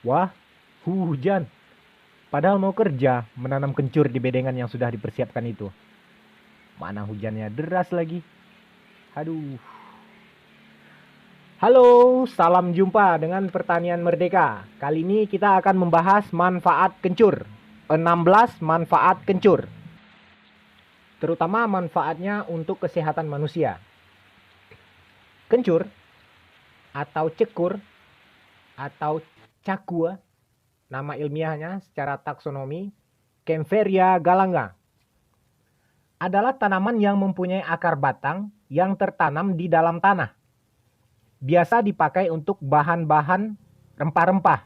Wah, hujan. Padahal mau kerja menanam kencur di bedengan yang sudah dipersiapkan itu. Mana hujannya deras lagi. Aduh. Halo, salam jumpa dengan Pertanian Merdeka. Kali ini kita akan membahas manfaat kencur. 16 manfaat kencur. Terutama manfaatnya untuk kesehatan manusia. Kencur atau cekur atau cakua, nama ilmiahnya secara taksonomi Kaempferia galanga, adalah tanaman yang mempunyai akar batang yang tertanam di dalam tanah. Biasa dipakai untuk bahan-bahan rempah-rempah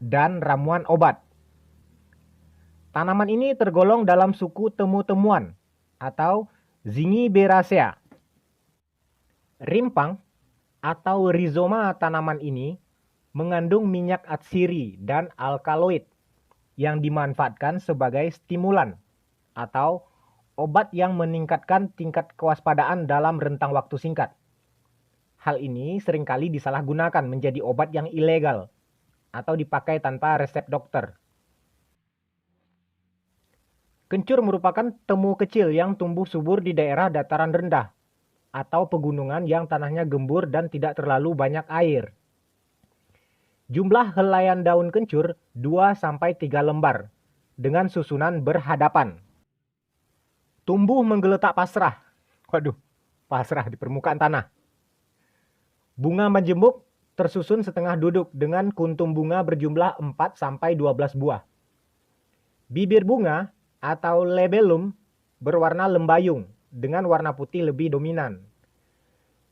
dan ramuan obat. Tanaman ini tergolong dalam suku temu-temuan atau Zingiberaceae. Rimpang atau rizoma tanaman ini mengandung minyak atsiri dan alkaloid yang dimanfaatkan sebagai stimulan atau obat yang meningkatkan tingkat kewaspadaan dalam rentang waktu singkat. Hal ini seringkali disalahgunakan menjadi obat yang ilegal atau dipakai tanpa resep dokter. Kencur merupakan temu kecil yang tumbuh subur di daerah dataran rendah atau pegunungan yang tanahnya gembur dan tidak terlalu banyak air. Jumlah helaian daun kencur 2-3 lembar dengan susunan berhadapan. Tumbuh menggeletak pasrah. Waduh, pasrah di permukaan tanah. Bunga majemuk tersusun setengah duduk dengan kuntum bunga berjumlah 4-12 buah. Bibir bunga atau labellum berwarna lembayung dengan warna putih lebih dominan.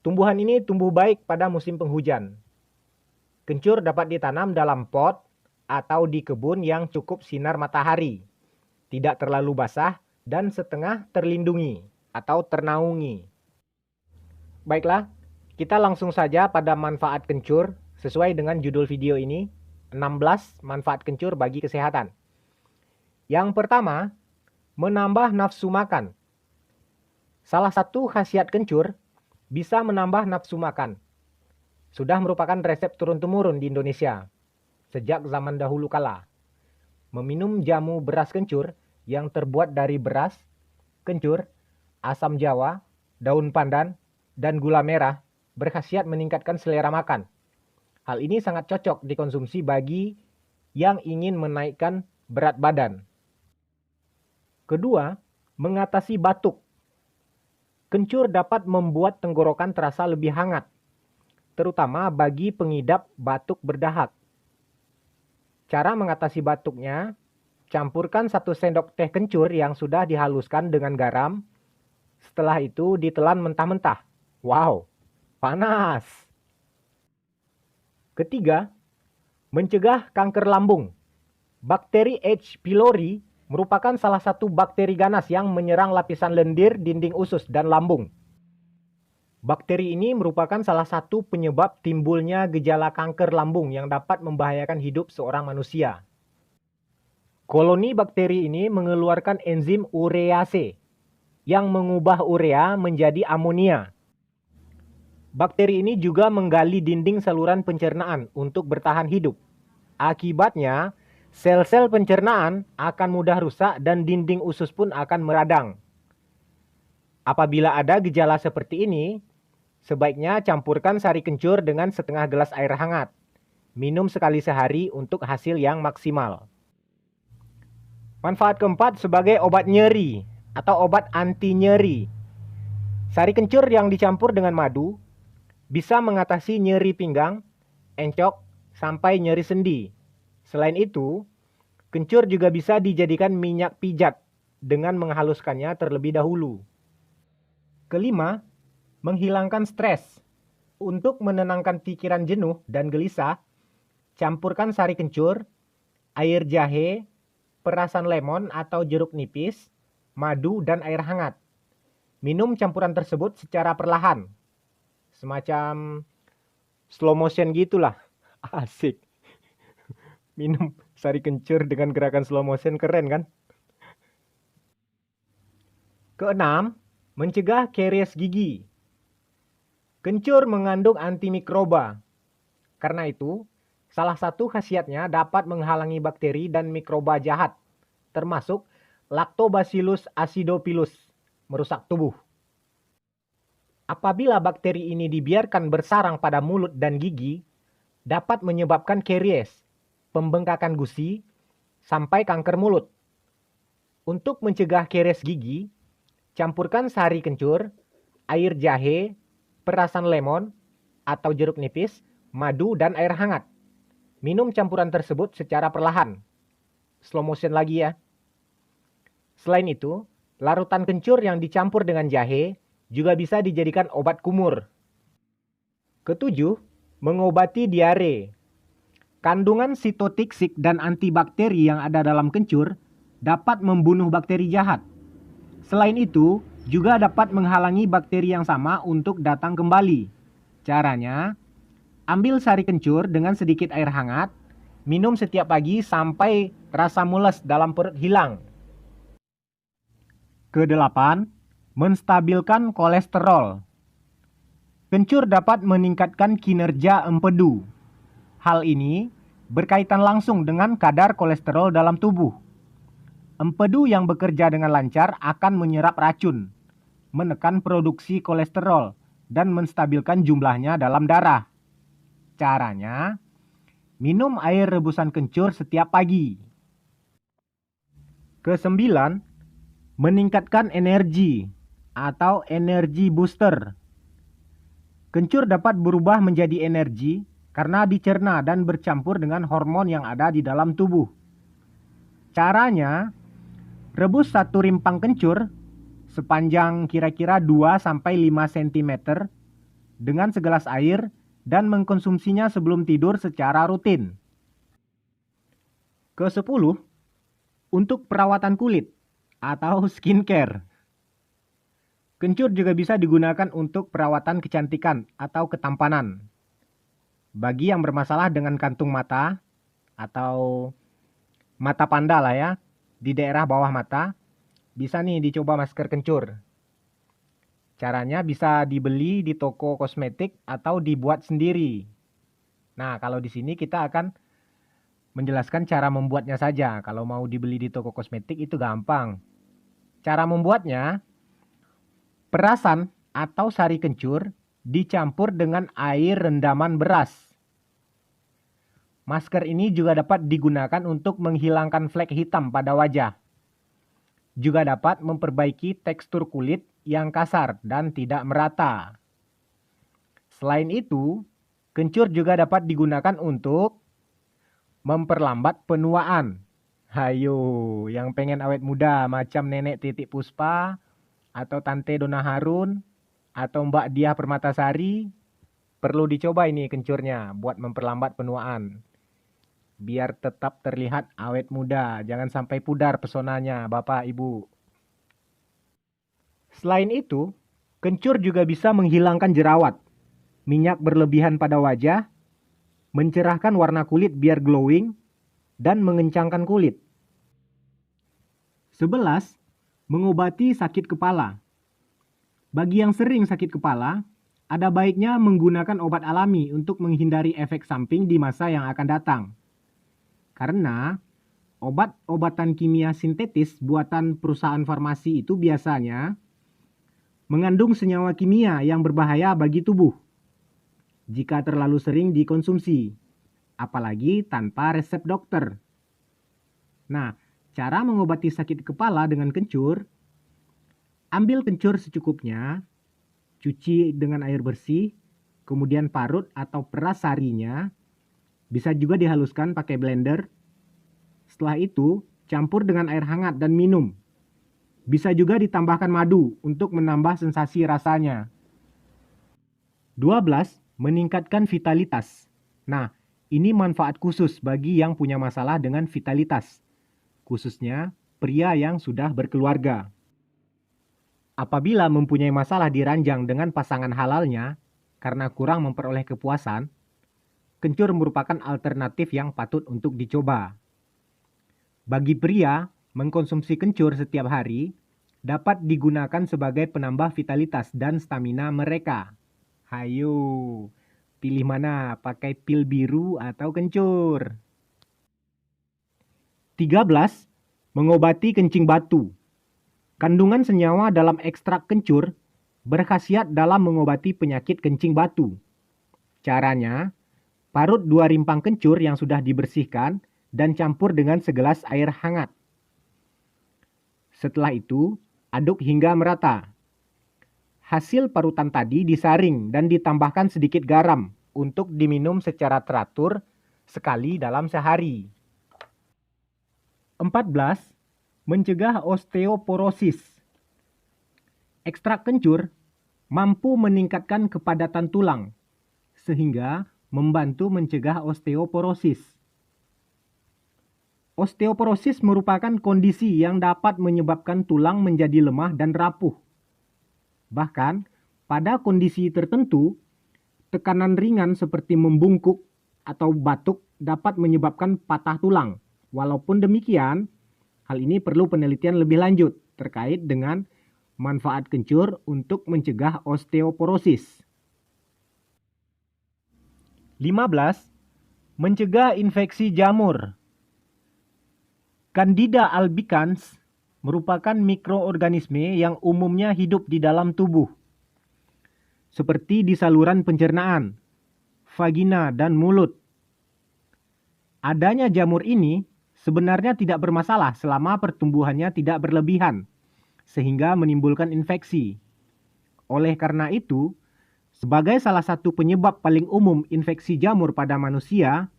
Tumbuhan ini tumbuh baik pada musim penghujan. Kencur dapat ditanam dalam pot atau di kebun yang cukup sinar matahari, tidak terlalu basah dan setengah terlindungi atau ternaungi. Baiklah, kita langsung saja pada manfaat kencur sesuai dengan judul video ini, 16 manfaat kencur bagi kesehatan. Yang pertama, menambah nafsu makan. Salah satu khasiat kencur bisa menambah nafsu makan. Sudah merupakan resep turun-temurun di Indonesia sejak zaman dahulu kala. Meminum jamu beras kencur yang terbuat dari beras, kencur, asam jawa, daun pandan, dan gula merah berkhasiat meningkatkan selera makan. Hal ini sangat cocok dikonsumsi bagi yang ingin menaikkan berat badan. Kedua, mengatasi batuk. Kencur dapat membuat tenggorokan terasa lebih hangat, terutama bagi pengidap batuk berdahak. Cara mengatasi batuknya, campurkan 1 sendok teh kencur yang sudah dihaluskan dengan garam. Setelah itu ditelan mentah-mentah. Wow, panas. Ketiga, mencegah kanker lambung. Bakteri H. pylori merupakan salah satu bakteri ganas yang menyerang lapisan lendir, dinding usus, dan lambung. Bakteri ini merupakan salah satu penyebab timbulnya gejala kanker lambung yang dapat membahayakan hidup seorang manusia. Koloni bakteri ini mengeluarkan enzim urease yang mengubah urea menjadi amonia. Bakteri ini juga menggali dinding saluran pencernaan untuk bertahan hidup. Akibatnya, sel-sel pencernaan akan mudah rusak dan dinding usus pun akan meradang. Apabila ada gejala seperti ini, sebaiknya campurkan sari kencur dengan setengah gelas air hangat. Minum sekali sehari untuk hasil yang maksimal. Manfaat keempat sebagai obat nyeri atau obat anti nyeri. Sari kencur yang dicampur dengan madu bisa mengatasi nyeri pinggang, encok, sampai nyeri sendi. Selain itu, kencur juga bisa dijadikan minyak pijat dengan menghaluskannya terlebih dahulu. Kelima, menghilangkan stres. Untuk menenangkan pikiran jenuh dan gelisah, campurkan sari kencur, air jahe, perasan lemon atau jeruk nipis, madu, dan air hangat. Minum campuran tersebut secara perlahan. Semacam slow motion gitulah. Asik. Minum sari kencur dengan gerakan slow motion, keren kan? Keenam, mencegah karies gigi. Kencur mengandung antimikroba. Karena itu, Salah satu khasiatnya dapat menghalangi bakteri dan mikroba jahat, termasuk Lactobacillus acidophilus, merusak tubuh. Apabila bakteri ini dibiarkan bersarang pada mulut dan gigi, dapat menyebabkan karies, pembengkakan gusi, sampai kanker mulut. Untuk mencegah karies gigi, campurkan sari kencur, air jahe, perasan lemon atau jeruk nipis, madu, dan air hangat. Minum campuran tersebut secara perlahan. Slow motion lagi ya. Selain itu, larutan kencur yang dicampur dengan jahe juga bisa dijadikan obat kumur. Ketujuh, mengobati diare. Kandungan sitotoksik dan antibakteri yang ada dalam kencur dapat membunuh bakteri jahat. Selain itu, juga dapat menghalangi bakteri yang sama untuk datang kembali. Caranya, ambil sari kencur dengan sedikit air hangat, minum setiap pagi sampai rasa mules dalam perut hilang. Kedelapan, menstabilkan kolesterol. Kencur dapat meningkatkan kinerja empedu. Hal ini berkaitan langsung dengan kadar kolesterol dalam tubuh. Empedu yang bekerja dengan lancar akan menyerap racun, menekan produksi kolesterol, dan menstabilkan jumlahnya dalam darah. Caranya, minum air rebusan kencur setiap pagi. Kesembilan, meningkatkan energi atau energi booster. Kencur dapat berubah menjadi energi karena dicerna dan bercampur dengan hormon yang ada di dalam tubuh. Caranya, rebus satu rimpang kencur sepanjang kira-kira 2-5 cm dengan segelas air dan mengkonsumsinya sebelum tidur secara rutin. Ke-10, untuk perawatan kulit atau skincare. Kencur juga bisa digunakan untuk perawatan kecantikan atau ketampanan. Bagi yang bermasalah dengan kantung mata atau mata panda lah ya, di daerah bawah mata, bisa nih dicoba masker kencur. Caranya bisa dibeli di toko kosmetik atau dibuat sendiri. Nah, kalau di sini kita akan menjelaskan cara membuatnya saja. Kalau mau dibeli di toko kosmetik itu gampang. Cara membuatnya, perasan atau sari kencur dicampur dengan air rendaman beras. Masker ini juga dapat digunakan untuk menghilangkan flek hitam pada wajah. Juga dapat memperbaiki tekstur kulit yang kasar dan tidak merata. Selain itu, kencur juga dapat digunakan untuk memperlambat penuaan. Hayo, yang pengen awet muda macam Nenek Titik Puspa, atau Tante Donna Harun, atau Mbak Diah Permatasari, perlu dicoba ini kencurnya buat memperlambat penuaan. Biar tetap terlihat awet muda, jangan sampai pudar pesonanya, Bapak Ibu. Selain itu, kencur juga bisa menghilangkan jerawat, minyak berlebihan pada wajah, mencerahkan warna kulit biar glowing, dan mengencangkan kulit. 11. Mengobati sakit kepala. Bagi yang sering sakit kepala, ada baiknya menggunakan obat alami untuk menghindari efek samping di masa yang akan datang. Karena obat-obatan kimia sintetis buatan perusahaan farmasi itu biasanya mengandung senyawa kimia yang berbahaya bagi tubuh jika terlalu sering dikonsumsi, apalagi tanpa resep dokter. Nah, cara mengobati sakit kepala dengan kencur, ambil kencur secukupnya, cuci dengan air bersih, kemudian parut atau peras sarinya, bisa juga dihaluskan pakai blender. Setelah itu, campur dengan air hangat dan minum. Bisa juga ditambahkan madu untuk menambah sensasi rasanya. 12. Meningkatkan vitalitas. Nah, ini manfaat khusus bagi yang punya masalah dengan vitalitas, khususnya pria yang sudah berkeluarga. Apabila mempunyai masalah di ranjang dengan pasangan halalnya karena kurang memperoleh kepuasan, kencur merupakan alternatif yang patut untuk dicoba. Bagi pria, mengkonsumsi kencur setiap hari dapat digunakan sebagai penambah vitalitas dan stamina mereka. Hayo, Pilih mana? Pakai pil biru atau kencur? 13. Mengobati kencing batu. Kandungan senyawa dalam ekstrak kencur berkhasiat dalam mengobati penyakit kencing batu. Caranya, parut 2 rimpang kencur yang sudah dibersihkan dan campur dengan segelas air hangat. Setelah itu, aduk hingga merata. Hasil parutan tadi disaring dan ditambahkan sedikit garam untuk diminum secara teratur sekali dalam sehari. 14. Mencegah osteoporosis. Ekstrak kencur mampu meningkatkan kepadatan tulang, sehingga membantu mencegah osteoporosis. Osteoporosis merupakan kondisi yang dapat menyebabkan tulang menjadi lemah dan rapuh. Bahkan, pada kondisi tertentu, tekanan ringan seperti membungkuk atau batuk dapat menyebabkan patah tulang. Walaupun demikian, hal ini perlu penelitian lebih lanjut terkait dengan manfaat kencur untuk mencegah osteoporosis. 15. Mencegah infeksi jamur. Candida albicans merupakan mikroorganisme yang umumnya hidup di dalam tubuh, seperti di saluran pencernaan, vagina, dan mulut. Adanya jamur ini sebenarnya tidak bermasalah selama pertumbuhannya tidak berlebihan, sehingga menimbulkan infeksi. Oleh karena itu, sebagai salah satu penyebab paling umum infeksi jamur pada manusia,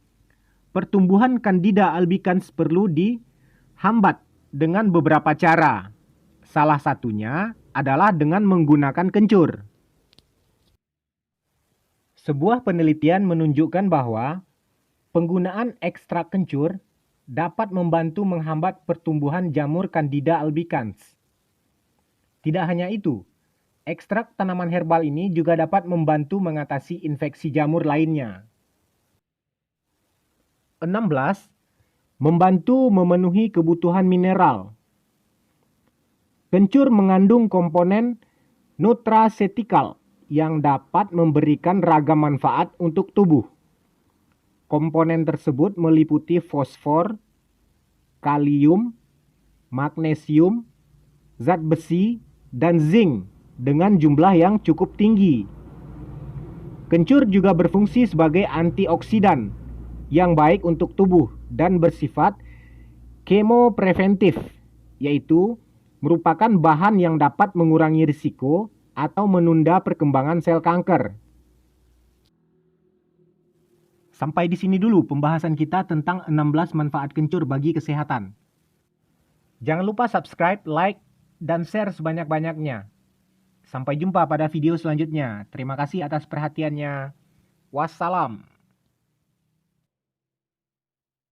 pertumbuhan Candida albicans perlu dihambat dengan beberapa cara. Salah satunya adalah dengan menggunakan kencur. Sebuah penelitian menunjukkan bahwa penggunaan ekstrak kencur dapat membantu menghambat pertumbuhan jamur Candida albicans. Tidak hanya itu, ekstrak tanaman herbal ini juga dapat membantu mengatasi infeksi jamur lainnya. 16. Membantu memenuhi kebutuhan mineral. Kencur mengandung komponen nutraceutical yang dapat memberikan ragam manfaat untuk tubuh. Komponen tersebut meliputi fosfor, kalium, magnesium, zat besi, dan zinc dengan jumlah yang cukup tinggi. Kencur juga berfungsi sebagai antioksidan yang baik untuk tubuh dan bersifat kemopreventif, yaitu merupakan bahan yang dapat mengurangi risiko atau menunda perkembangan sel kanker. Sampai di sini dulu pembahasan kita tentang 16 manfaat kencur bagi kesehatan. Jangan lupa subscribe, like, dan share sebanyak-banyaknya. Sampai jumpa pada video selanjutnya. Terima kasih atas perhatiannya. Wassalam.